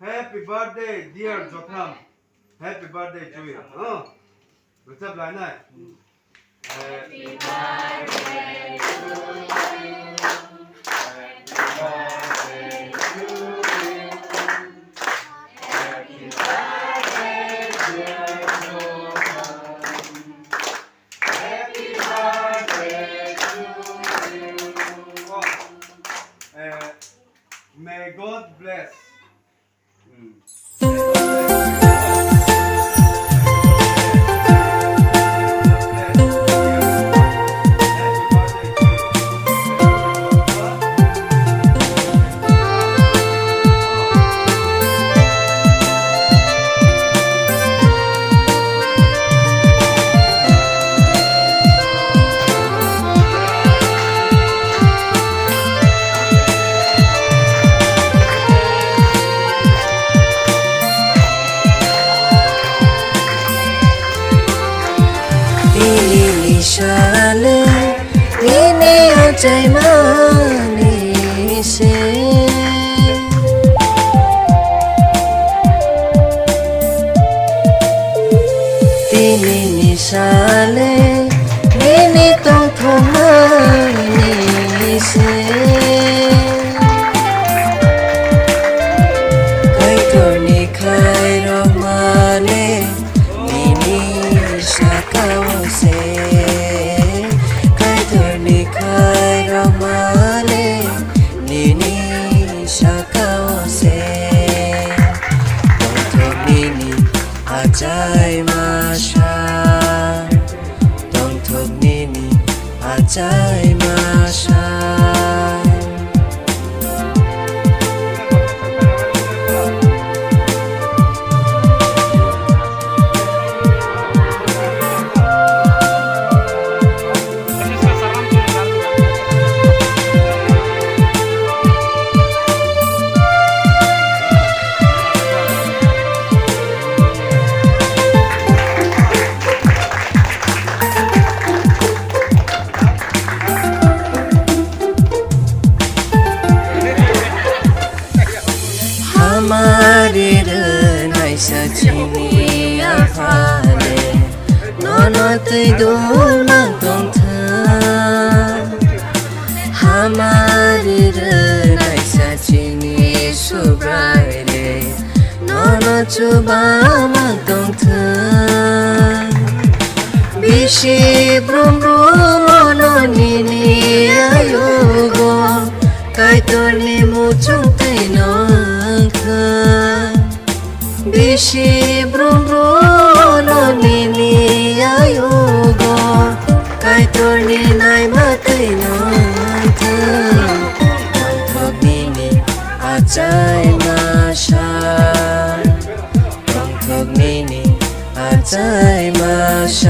Happy birthday, dear jotham. Happy birthday to you. What's up, line night? Happy birthday to you. Happy birthday to you. Happy birthday, dear jotham. Happy birthday to you. May God bless. Shale tini achaimasal tini nisale tini tongthuk achaimasal kai torni khai romale tini sakawase Achaimasal Tongthuk nini Achaimasal Hamari renai sachini afale nono tidul mangtongthuk Hamari renai sachini subraile nono chuba mangtongthuk Bishi brum brum ono nini ayugo kai torni muchung taino Bishi brum brum no nini ayugo kai torni nai matai no Tongthuk nini achaimasal Tongthuk nini achaimasal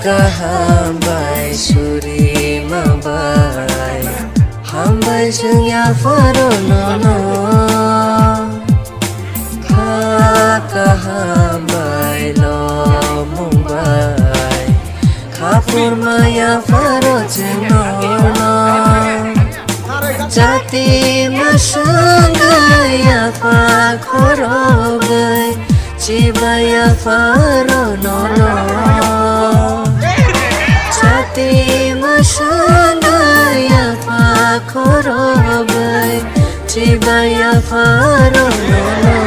Hambai suri mabai Hambai sengya faro nono Kaka hambai lo mumbai Kapur maya faro cenono Jati masangaya pa khorogai Cibaya faro nono Jati masangaya pa khorogai Cibaya faro nono